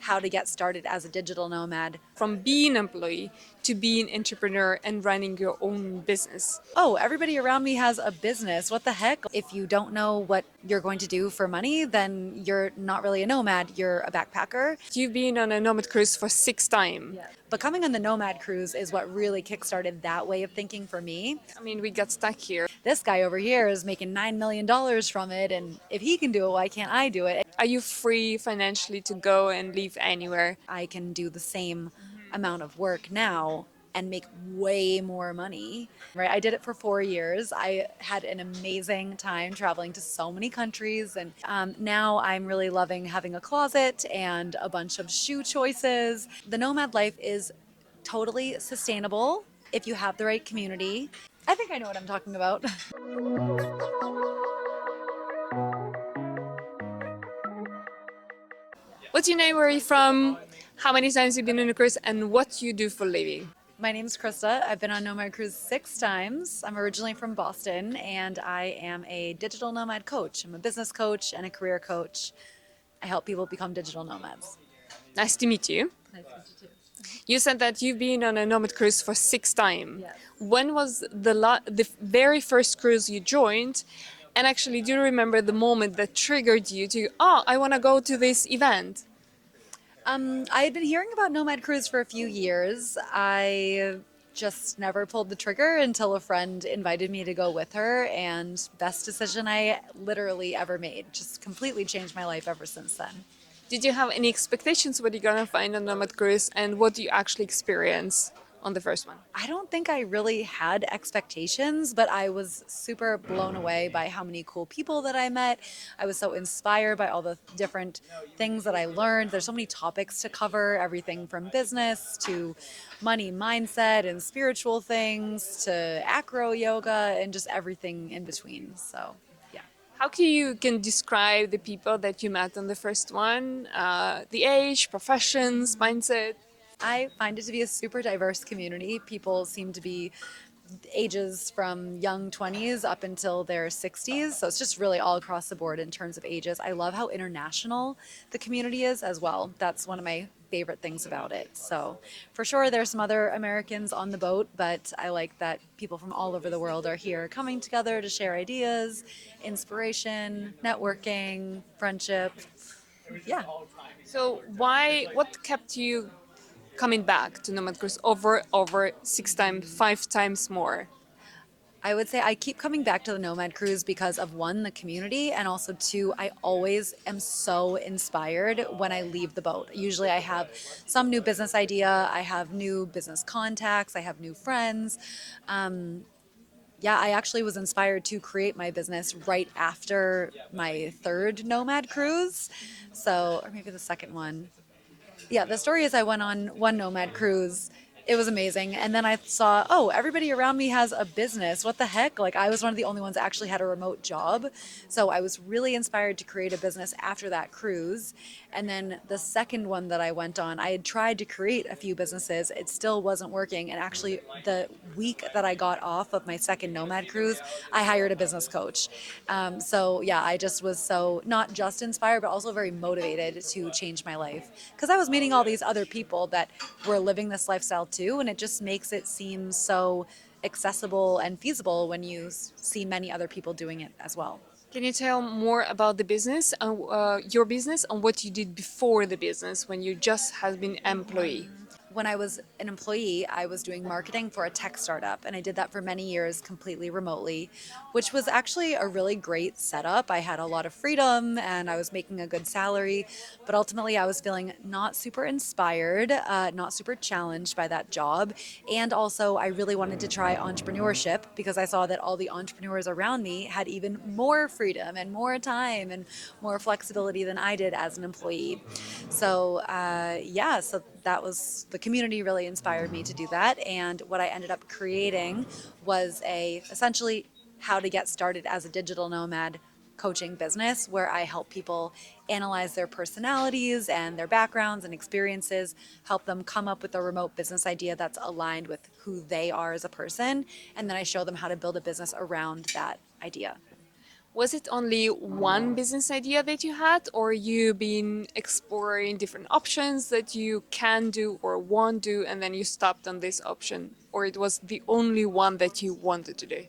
how to get started as a digital nomad. From being an employee to being an entrepreneur and running your own business. Oh, everybody around me has a business. What the heck? If you don't know what you're going to do for money, then you're not really a nomad, you're a backpacker. You've been on a Nomad Cruise for 6 times. But coming on the Nomad Cruise is what really kickstarted that way of thinking for me. I mean, we got stuck here. This guy over here is making $9 million from it, and if he can do it, why can't I do it? Are you free financially to go and live anywhere? I can do the same amount of work now and make way more money, right? I did it for 4 years. I had an amazing time traveling to so many countries, and now I'm really loving having a closet and a bunch of shoe choices. The nomad life is totally sustainable if you have the right community. I think I know what I'm talking about. What's your name? Where are you from? How many times you've been on a cruise and what you do for a living? My name's Christa. I've been on Nomad Cruise 6 times. I'm originally from Boston, and I am a digital nomad coach. I'm a business coach and a career coach. I help people become digital nomads. Nice to meet you. Nice to meet you too. You said that you've been on a Nomad Cruise for 6 times. Yes. When was the very first cruise you joined? And actually, do you remember the moment that triggered you to, oh, I want to go to this event? I had been hearing about Nomad Cruise for a few years. I just never pulled the trigger until a friend invited me to go with her, and best decision I literally ever made. Just completely changed my life ever since then. Did you have any expectations what you're going to find on Nomad Cruise and what do you actually experience on the first one? I don't think I really had expectations, but I was super blown away by how many cool people that I met. I was so inspired by all the different things that I learned. There's so many topics to cover, everything from business to money mindset and spiritual things to acro yoga and just everything in between. So, yeah. How can describe the people that you met on the first one? The age, professions, mindset? I find it to be a super diverse community. People seem to be ages from young 20s up until their 60s. So it's just really all across the board in terms of ages. I love how international the community is as well. That's one of my favorite things about it. So for sure, there's some other Americans on the boat, but I like that people from all over the world are here coming together to share ideas, inspiration, networking, friendship. Yeah. So what kept you coming back to Nomad Cruise over 6 times, 5 times more? I would say I keep coming back to the Nomad Cruise because of one, the community, and also two, I always am so inspired when I leave the boat. Usually I have some new business idea, I have new business contacts, I have new friends. Yeah, I actually was inspired to create my business right after my third Nomad Cruise. So, or maybe the second one. Yeah, the story is I went on one Nomad Cruise. It was amazing. And then I saw, oh, everybody around me has a business. What the heck? Like, I was one of the only ones that actually had a remote job. So I was really inspired to create a business after that cruise. And then the second one that I went on, I had tried to create a few businesses. It still wasn't working. And actually, the week that I got off of my second Nomad Cruise, I hired a business coach. So yeah, I just was so not just inspired, but also very motivated to change my life. Because I was meeting all these other people that were living this lifestyle too, and it just makes it seem so accessible and feasible when you see many other people doing it as well. Can you tell more about the business, your business, and what you did before the business when you just had been employee? When I was an employee, I was doing marketing for a tech startup, and I did that for many years completely remotely, which was actually a really great setup. I had a lot of freedom and I was making a good salary, but ultimately I was feeling not super inspired, not super challenged by that job. And also, I really wanted to try entrepreneurship because I saw that all the entrepreneurs around me had even more freedom and more time and more flexibility than I did as an employee. So, yeah, so that was the community really inspired me to do that. And what I ended up creating was essentially how to get started as a digital nomad coaching business where I help people analyze their personalities and their backgrounds and experiences, help them come up with a remote business idea that's aligned with who they are as a person, and then I show them how to build a business around that idea. Was it only one business idea that you had, or you been exploring different options that you can do or won't do, and then you stopped on this option, or it was the only one that you wanted to do?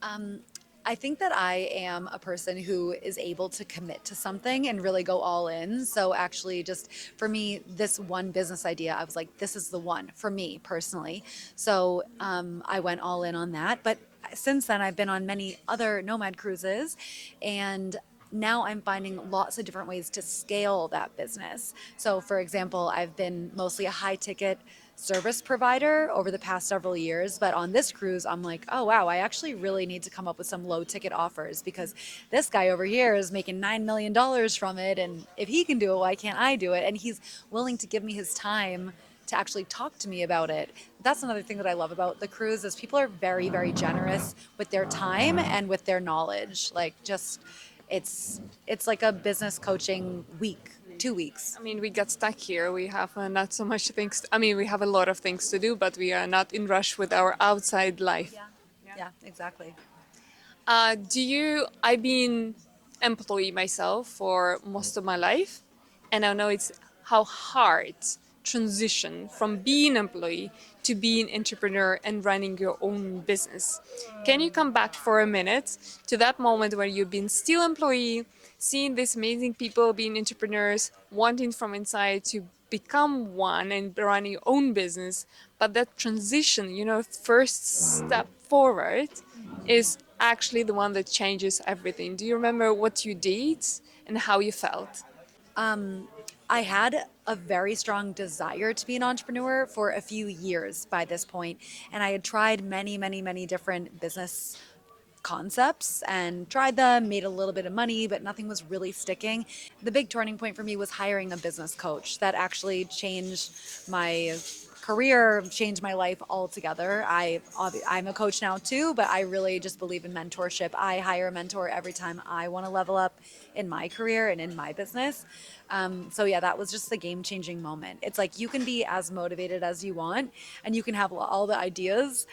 Um, I think that I am a person who is able to commit to something and really go all in. So, actually, just for me, this one business idea, I was like, this is the one for me personally. So, I went all in on that. But since then, I've been on many other Nomad cruises, and now I'm finding lots of different ways to scale that business. So, for example, I've been mostly a high ticket service provider over the past several years. But on this cruise, I'm like, oh, wow, I actually really need to come up with some low ticket offers because this guy over here is making $9 million from it. And if he can do it, why can't I do it? And he's willing to give me his time to actually talk to me about it. That's another thing that I love about the cruise is people are very, very generous with their time and with their knowledge. Like just it's like a business coaching week, 2 weeks. I mean, we got stuck here. We have not so much things. I mean, we have a lot of things to do, but we are not in rush with our outside life. Yeah. Yeah, exactly. Do you? I've been employee myself for most of my life, and I know it's how hard transition from being employee to being entrepreneur and running your own business. Can you come back for a minute to that moment where you've been still employee, seeing these amazing people being entrepreneurs, wanting from inside to become one and run your own business, but that transition, first step forward is actually the one that changes everything. Do you remember what you did and how you felt? I had a very strong desire to be an entrepreneur for a few years by this point, and I had tried many, many, many different business concepts and tried them, made a little bit of money, but nothing was really sticking. The big turning point for me was hiring a business coach that actually changed my career, changed my life altogether. I'm a coach now too, but I really just believe in mentorship. I hire a mentor every time I want to level up in my career and in my business. So yeah, that was just the game changing moment. It's like you can be as motivated as you want and you can have all the ideas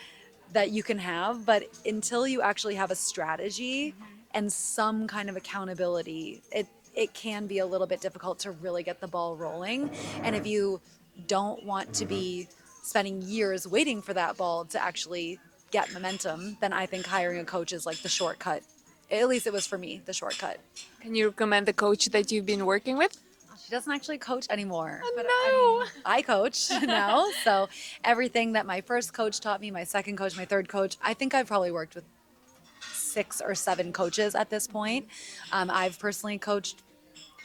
that you can have, but until you actually have a strategy and some kind of accountability, it can be a little bit difficult to really get the ball rolling. And if you don't want to be spending years waiting for that ball to actually get momentum, then I think hiring a coach is like the shortcut. At least it was for me, the shortcut. Can you recommend the coach that you've been working with? She doesn't actually coach anymore, but I Oh mean, I coach now. So everything that my first coach taught me, my second coach, my third coach, I think I've probably worked with 6 or 7 coaches at this point. I've personally coached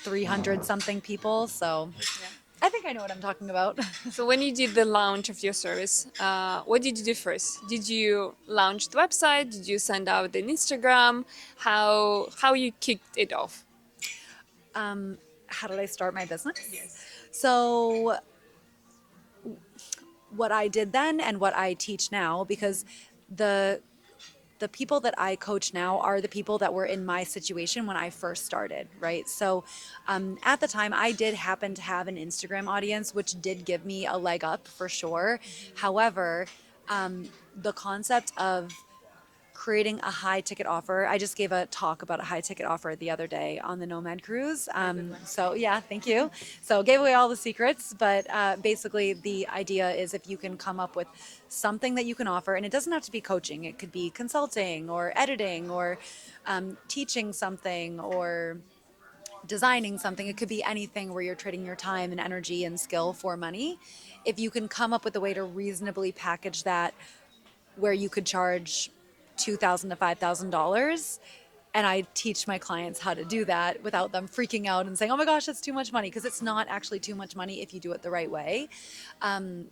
300 something people. So I think I know what I'm talking about. no. So when you did the launch of your service, what did you do first? Did you launch the website? Did you send out an Instagram? How you kicked it off? How did I start my business? So what I did then and what I teach now, because the the people that I coach now are the people that were in my situation when I first started, right? So at the time, I did happen to have an Instagram audience, which did give me a leg up for sure. However, the concept of creating a high ticket offer. I just gave a talk about a high ticket offer the other day on the Nomad Cruise. So yeah, thank you. So gave away all the secrets, but basically the idea is if you can come up with something that you can offer, and it doesn't have to be coaching. It could be consulting or editing or teaching something or designing something. It could be anything where you're trading your time and energy and skill for money. If you can come up with a way to reasonably package that where you could charge $2,000 to $5,000. And I teach my clients how to do that without them freaking out and saying, oh my gosh, that's too much money. Because it's not actually too much money if you do it the right way.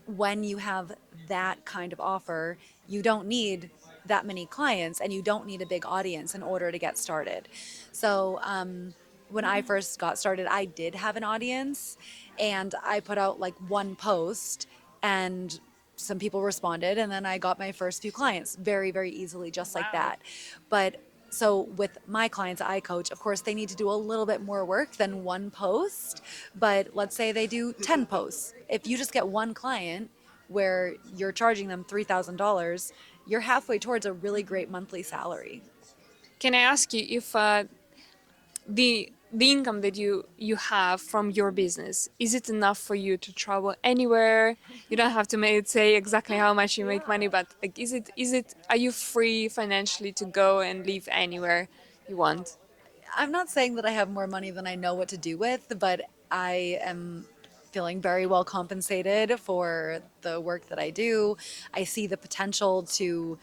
When you have that kind of offer, you don't need that many clients and you don't need a big audience in order to get started. So, when I first got started, I did have an audience and I put out like one post and some people responded and then I got my first few clients very, very easily, just like that. But so with my clients I coach, of course, they need to do a little bit more work than one post. But let's say they do 10 posts. If you just get one client where you're charging them $3,000, you're halfway towards a really great monthly salary. Can I ask you if the income that you have from your business, is it enough for you to travel anywhere? You don't have to say exactly how much you make money, but like, is it are you free financially to go and live anywhere you want? I'm not saying that I have more money than I know what to do with, but I am feeling very well compensated for the work that I do. I see the potential to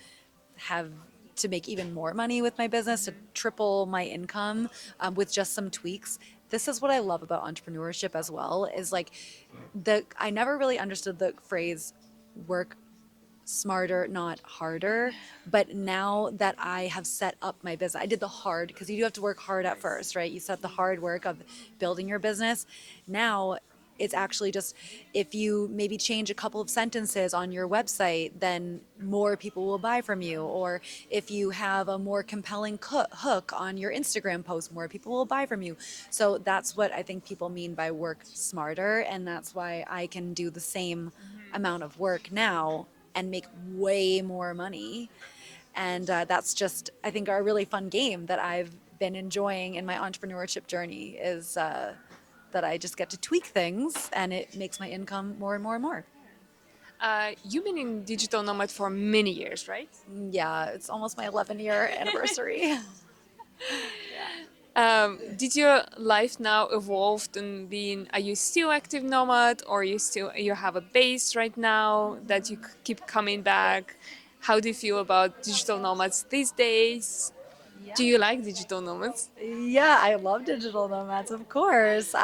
have to make even more money with my business, to triple my income with just some tweaks. This is what I love about entrepreneurship as well, is like I never really understood the phrase work smarter, not harder. But now that I have set up my business, I did the hard, because you do have to work hard at first, right? You set the hard work of building your business. Now it's actually just, if you maybe change a couple of sentences on your website, then more people will buy from you. Or if you have a more compelling hook on your Instagram post, more people will buy from you. So that's what I think people mean by work smarter. And that's why I can do the same amount of work now and make way more money. And that's just, I think, a really fun game that I've been enjoying in my entrepreneurship journey is that I just get to tweak things and it makes my income more and more and more. You've been in digital nomad for many years, right? Yeah, it's almost my 11-year anniversary. Yeah. Did your life now evolve in being? Are you still active nomad, or you have a base right now that you keep coming back? How do you feel about digital nomads these days? Do you like digital nomads? Yeah, I love digital nomads, of course.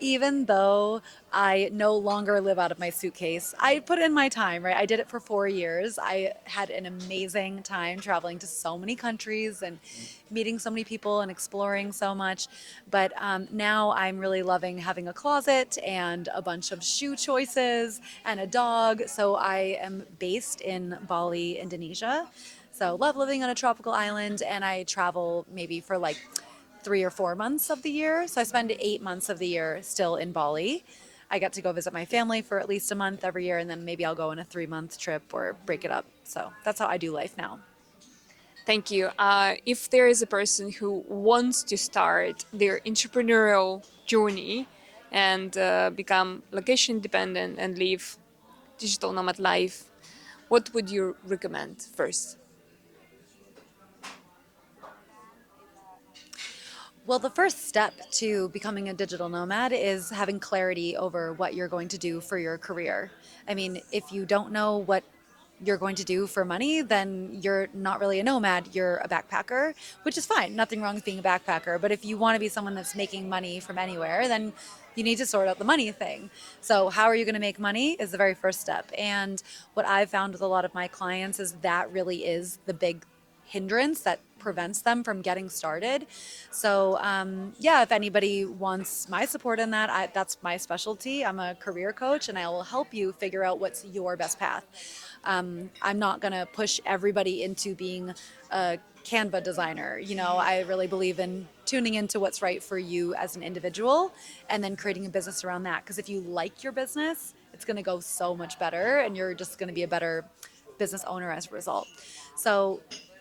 Even though I no longer live out of my suitcase, I put in my time, right? I did it for 4 years. I had an amazing time traveling to so many countries and meeting so many people and exploring so much. But now I'm really loving having a closet and a bunch of shoe choices and a dog. So I am based in Bali, Indonesia. So love living on a tropical island, and I travel maybe for like 3 or 4 months of the year. So I spend 8 months of the year still in Bali. I get to go visit my family for at least a month every year, and then maybe I'll go on a 3 month trip or break it up. So that's how I do life now. Thank you. If there is a person who wants to start their entrepreneurial journey and become location independent and live digital nomad life, what would you recommend first? Well, the first step to becoming a digital nomad is having clarity over what you're going to do for your career. I mean, if you don't know what you're going to do for money, then you're not really a nomad, you're a backpacker, which is fine. Nothing wrong with being a backpacker. But if you want to be someone that's making money from anywhere, then you need to sort out the money thing. So, how are you going to make money is the very first step. And what I've found with a lot of my clients is that really is the big hindrance that prevents them from getting started. So, yeah, if anybody wants my support in that, that's my specialty. I'm a career coach and I will help you figure out what's your best path. I'm not going to push everybody into being a Canva designer. I really believe in tuning into what's right for you as an individual and then creating a business around that. Because if you like your business, it's going to go so much better and you're just going to be a better business owner as a result. So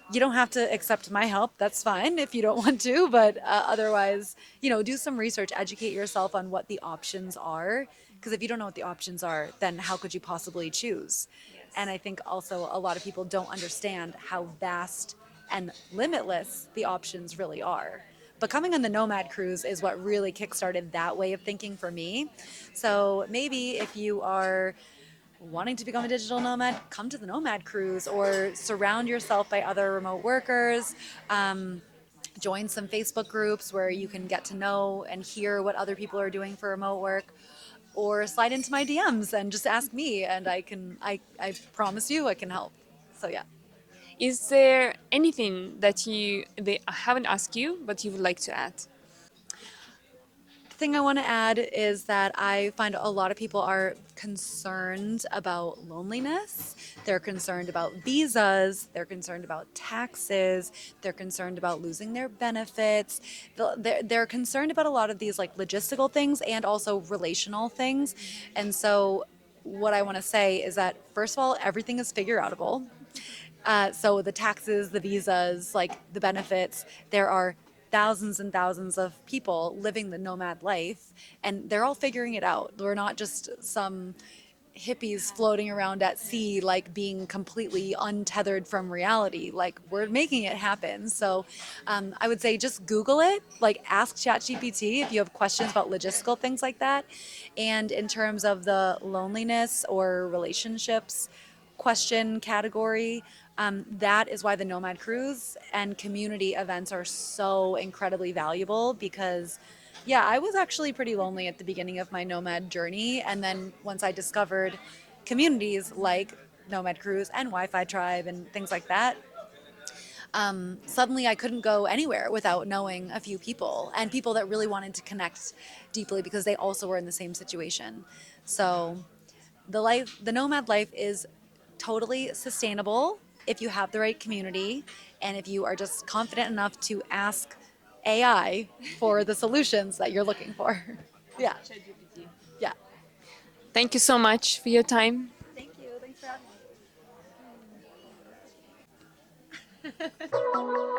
you don't have to accept my help. That's fine if you don't want to, but otherwise, do some research, educate yourself on what the options are. Because if you don't know what the options are, then how could you possibly choose? And I think also a lot of people don't understand how vast and limitless the options really are. But coming on the Nomad Cruise is what really kickstarted that way of thinking for me. So maybe if you are wanting to become a digital nomad, come to the Nomad Cruise or surround yourself by other remote workers. Join some Facebook groups where you can get to know and hear what other people are doing for remote work, or slide into my DMs and just ask me, and I promise you I can help. So yeah. Is there anything that I haven't asked you but you would like to add? The thing I want to add is that I find a lot of people are concerned about loneliness. They're concerned about visas. They're concerned about taxes. They're concerned about losing their benefits. They're concerned about a lot of these like logistical things and also relational things. And so, what I want to say is that, first of all, everything is figureoutable. So the taxes, the visas, like the benefits, there are thousands and thousands of people living the nomad life, and they're all figuring it out. We're not just some hippies floating around at sea, like being completely untethered from reality. Like we're making it happen. So I would say just Google it, like ask ChatGPT if you have questions about logistical things like that. And in terms of the loneliness or relationships question category, that is why the Nomad Cruise and community events are so incredibly valuable because yeah, I was actually pretty lonely at the beginning of my nomad journey. And then once I discovered communities like Nomad Cruise and Wi Fi Tribe and things like that, suddenly I couldn't go anywhere without knowing a few people and people that really wanted to connect deeply because they also were in the same situation. So the nomad life is totally sustainable if you have the right community and if you are just confident enough to ask AI for the solutions that you're looking for. Yeah. Yeah. Thank you so much for your time. Thank you. Thanks for having me.